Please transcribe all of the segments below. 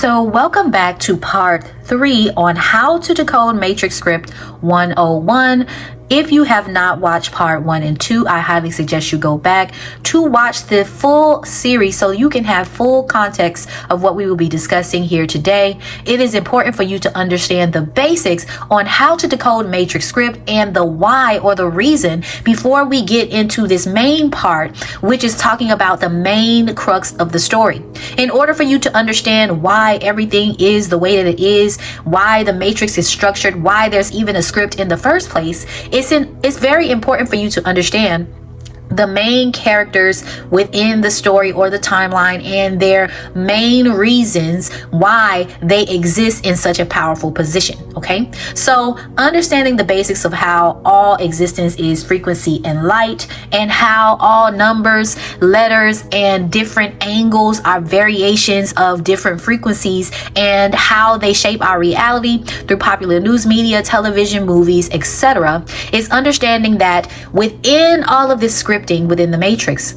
So welcome back to part 3 on how to decode matrix script 101. If you have not watched part 1 and 2, I highly suggest you go back to watch the full series so you can have full context of what we will be discussing here today. It is important for you to understand the basics on how to decode matrix script and the why or the reason before we get into this main part, which is talking about the main crux of the story. In order for you to understand why everything is the way that it is, why the matrix is structured, why there's even a script in the first place, it's very important for you to understand the main characters within the story or the timeline and their main reasons why they exist in such a powerful position. Okay, so understanding the basics of how all existence is frequency and light, and how all numbers, letters, and different angles are variations of different frequencies, and how they shape our reality through popular news media, television, movies, etc., is understanding that within all of this scripting within the matrix,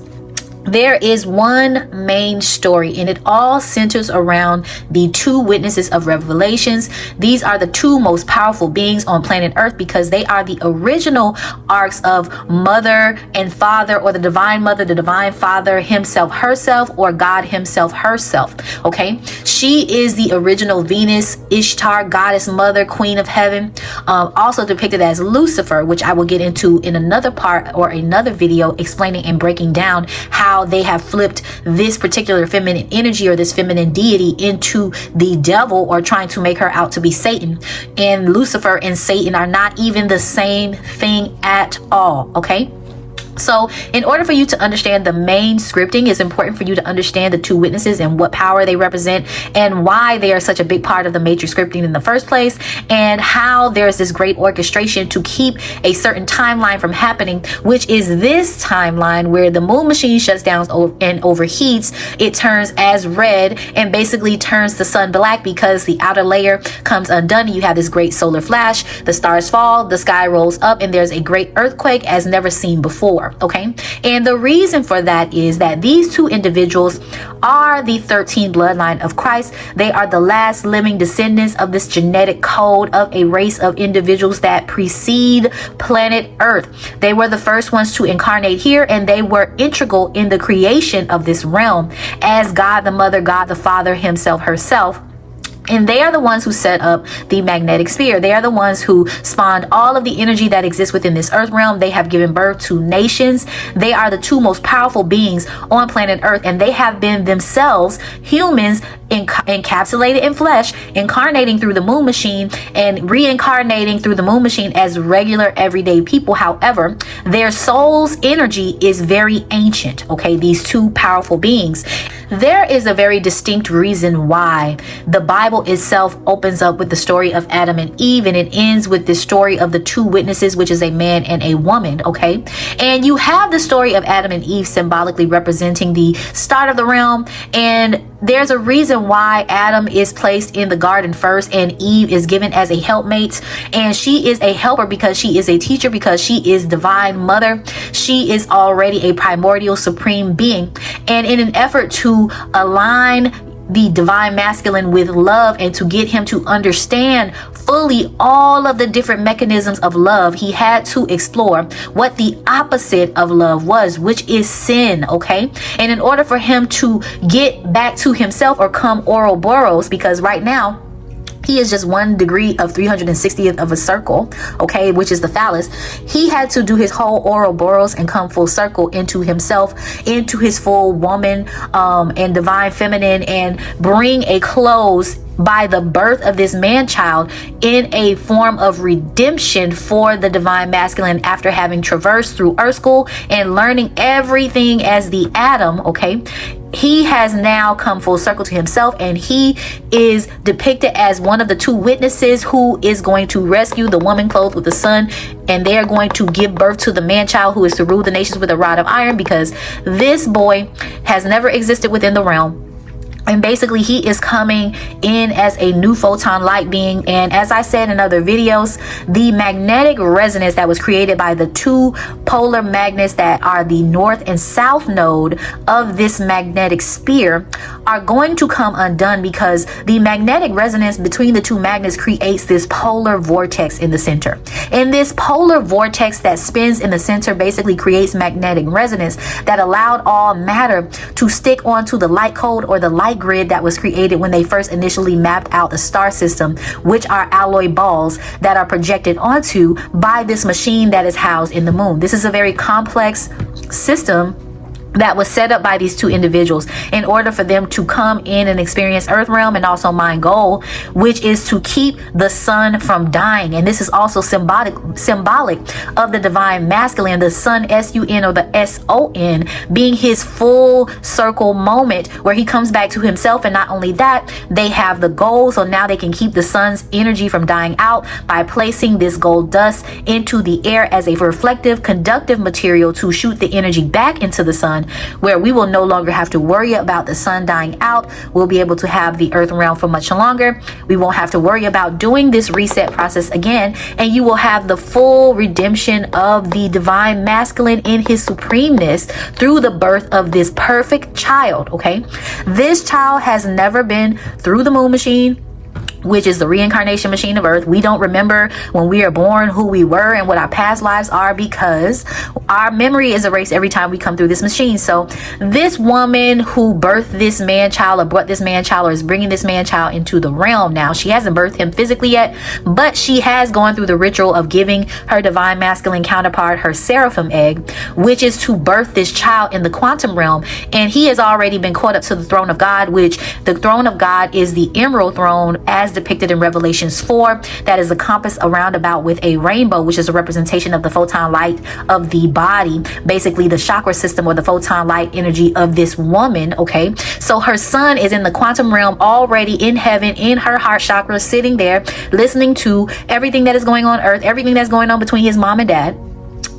there is one main story, and it all centers around the two witnesses of revelations. These are the two most powerful beings on planet Earth because they are the original arcs of mother and father, or the divine mother, the divine father himself, herself, or God himself, herself. Okay, she is the original Venus, Ishtar, goddess mother, queen of heaven, also depicted as Lucifer, which I will get into in another part or another video explaining and breaking down how they have flipped this particular feminine energy or this feminine deity into the devil, or trying to make her out to be Satan. And Lucifer and Satan are not even the same thing at all. Okay, so in order for you to understand the main scripting, it's important for you to understand the two witnesses and what power they represent, and why they are such a big part of the matrix scripting in the first place, and how there's this great orchestration to keep a certain timeline from happening, which is this timeline where the moon machine shuts down and overheats. It turns as red and basically turns the sun black because the outer layer comes undone. You have this great solar flash, the stars fall, the sky rolls up, and there's a great earthquake as never seen before. Okay, and the reason for that is that these two individuals are the 13 bloodline of Christ. They are the last living descendants of this genetic code of a race of individuals that precede planet Earth. They were the first ones to incarnate here, and they were integral in the creation of this realm as God the Mother, God the Father himself, herself. And they are the ones who set up the magnetic sphere. They are the ones who spawned all of the energy that exists within this earth realm. They have given birth to nations. They are the two most powerful beings on planet Earth, and they have been themselves humans encapsulated in flesh, incarnating through the moon machine and reincarnating through the moon machine as regular everyday people. However, their soul's energy is very ancient. Okay, these two powerful beings. There is a very distinct reason why the Bible itself opens up with the story of Adam and Eve, and it ends with the story of the two witnesses, which is a man and a woman. Okay, and you have the story of Adam and Eve symbolically representing the start of the realm, and there's a reason why Adam is placed in the garden first and Eve is given as a helpmate, and she is a helper because she is a teacher, because she is divine mother. She is already a primordial supreme being, and in an effort to align the divine masculine with love and to get him to understand fully all of the different mechanisms of love, he had to explore what the opposite of love was, which is sin. Okay, and in order for him to get back to himself, or come Ouroboros, because right now he is just 1 degree of 360th of a circle, okay, which is the phallus. He had to do his whole Ouroboros and come full circle into himself, into his full woman and divine feminine, and bring a close by the birth of this man child in a form of redemption for the divine masculine, after having traversed through Earth School and learning everything as the Adam. Okay, he has now come full circle to himself, and he is depicted as one of the two witnesses who is going to rescue the woman clothed with the sun, and they are going to give birth to the man child who is to rule the nations with a rod of iron, because this boy has never existed within the realm. And basically he is coming in as a new photon light being. And as I said in other videos, the magnetic resonance that was created by the two polar magnets that are the north and south node of this magnetic sphere are going to come undone, because the magnetic resonance between the two magnets creates this polar vortex in the center. And this polar vortex that spins in the center basically creates magnetic resonance that allowed all matter to stick onto the light code or the light grid that was created when they first initially mapped out the star system, which are alloy balls that are projected onto by this machine that is housed in the moon. This is a very complex system that was set up by these two individuals in order for them to come in and experience Earth realm, and also my goal, which is to keep the sun from dying. And this is also symbolic of the divine masculine, the sun, S-U-N, or the S-O-N, being his full circle moment where he comes back to himself. And not only that, they have the gold, so now they can keep the sun's energy from dying out by placing this gold dust into the air as a reflective, conductive material to shoot the energy back into the sun, where we will no longer have to worry about the sun dying out. We'll be able to have the earth realm for much longer. We won't have to worry about doing this reset process again, and you will have the full redemption of the divine masculine in his supremeness through the birth of this perfect child. Okay, this child has never been through the moon machine, which is the reincarnation machine of Earth. We don't remember when we are born who we were and what our past lives are, because our memory is erased every time we come through this machine. So this woman who birthed this man child, or brought this man child, or is bringing this man child into the realm now, she hasn't birthed him physically yet, but she has gone through the ritual of giving her divine masculine counterpart her seraphim egg, which is to birth this child in the quantum realm. And he has already been caught up to the throne of God, which the throne of God is the emerald throne, as depicted in Revelations 4. That is a compass around about with a rainbow, which is a representation of the photon light of the body, basically the chakra system or the photon light energy of this woman. Okay, so her son is in the quantum realm already in heaven, in her heart chakra, sitting there listening to everything that is going on earth, everything that's going on between his mom and dad.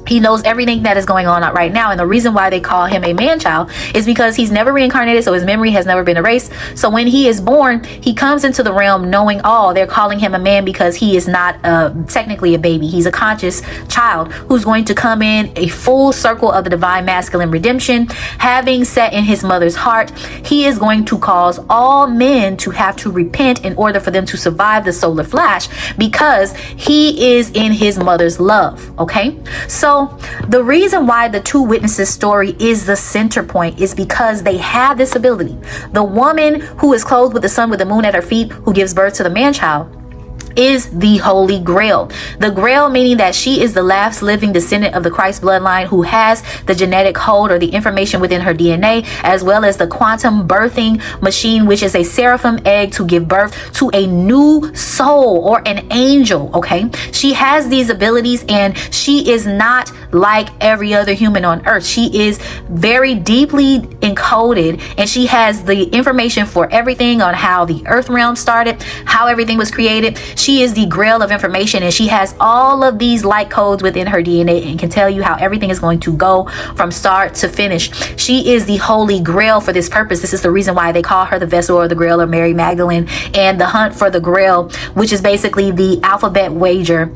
He knows everything that is going on right now. And the reason why they call him a man child is because he's never reincarnated, so his memory has never been erased. So when he is born, he comes into the realm knowing all. They're calling him a man because he is not technically a baby. He's a conscious child who's going to come in a full circle of the divine masculine redemption. Having set in his mother's heart, he is going to cause all men to have to repent in order for them to survive the solar flash, because he is in his mother's love. Okay, so the reason why the two witnesses story is the center point is because they have this ability. The woman who is clothed with the sun, with the moon at her feet, who gives birth to the man child, is the Holy Grail. The Grail meaning that she is the last living descendant of the Christ bloodline who has the genetic code or the information within her DNA, as well as the quantum birthing machine, which is a seraphim egg to give birth to a new soul or an angel. Okay, she has these abilities, and she is not like every other human on earth. She is very deeply encoded, and she has the information for everything on how the earth realm started, how everything was created. She is the grail of information, and she has all of these light codes within her DNA and can tell you how everything is going to go from start to finish. She is the Holy Grail for this purpose. This is the reason why they call her the vessel or the Grail or Mary Magdalene, and the hunt for the Grail, which is basically the alphabet wager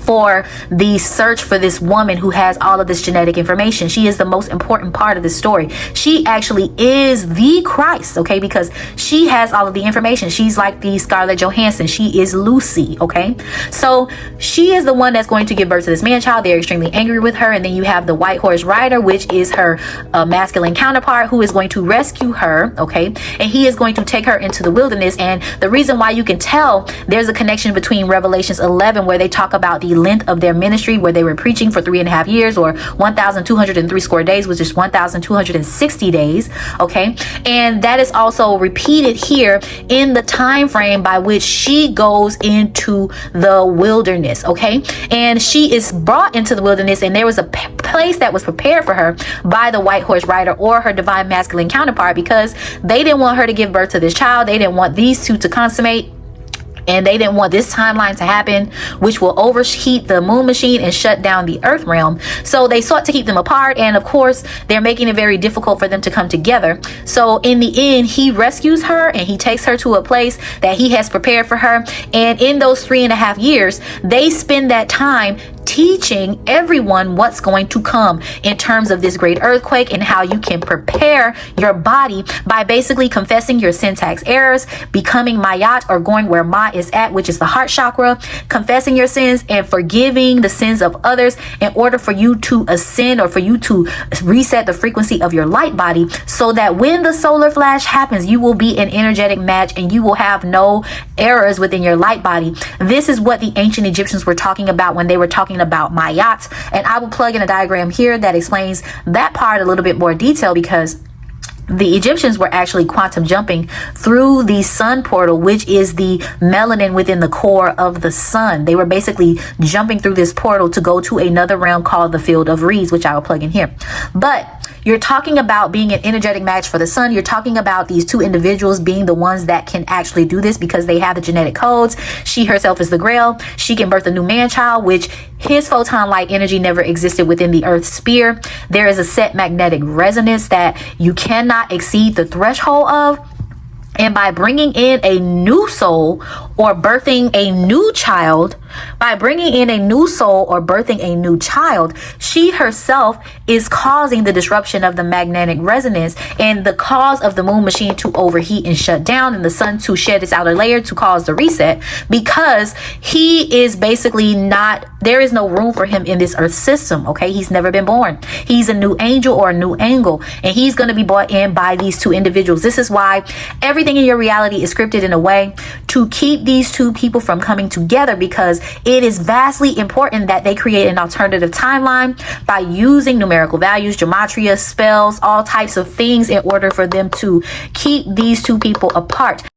for the search for this woman who has all of this genetic information. She is the most important part of this story. She actually is the Christ, okay, because she has all of the information. She's like the Scarlett Johansson. She is Lucy, okay? So she is the one that's going to give birth to this man child. They're extremely angry with her. And then you have the White Horse Rider, which is her masculine counterpart, who is going to rescue her, okay? And he is going to take her into the wilderness. And the reason why you can tell there's a connection between Revelations 11, where they talk about the length of their ministry, where they were preaching for 3.5 years, or 1,203 score days, which is 1,260 days. Okay, and that is also repeated here in the time frame by which she goes into the wilderness. Okay, and she is brought into the wilderness, and there was a place that was prepared for her by the White Horse Rider or her divine masculine counterpart, because they didn't want her to give birth to this child. They didn't want these two to consummate. and they didn't want this timeline to happen, which will overheat the moon machine and shut down the earth realm. So they sought to keep them apart, and of course they're making it very difficult for them to come together. So in the end, he rescues her and he takes her to a place that he has prepared for her, and in those 3.5 years they spend that time teaching everyone what's going to come in terms of this great earthquake and how you can prepare your body by basically confessing your syntax errors, becoming Mayat, or going where Ma is at, which is the heart chakra, confessing your sins and forgiving the sins of others in order for you to ascend, or for you to reset the frequency of your light body, so that when the solar flash happens, you will be an energetic match and you will have no errors within your light body. This is what the ancient Egyptians were talking about when they were talking about Mayat, and I will plug in a diagram here that explains that part a little bit more detail, because the Egyptians were actually quantum jumping through the sun portal, which is the melanin within the core of the sun. They were basically jumping through this portal to go to another realm called the field of reeds, which I will plug in here. But you're talking about being an energetic match for the sun. You're talking about these two individuals being the ones that can actually do this because they have the genetic codes. She herself is the Grail. She can birth a new man child, which his photon light energy never existed within the Earth's sphere. There is a set magnetic resonance that you cannot exceed the threshold of. And by bringing in a new soul or birthing a new child, she herself is causing the disruption of the magnetic resonance and the cause of the moon machine to overheat and shut down, and the sun to shed its outer layer to cause the reset, because he is basically not, there is no room for him in this earth system. Okay, he's never been born. He's a new angel or a new angle, and he's going to be brought in by these two individuals. This is why everything in your reality is scripted in a way to keep these two people from coming together, because it is vastly important that they create an alternative timeline by using numerical values, gematria, spells, all types of things in order for them to keep these two people apart.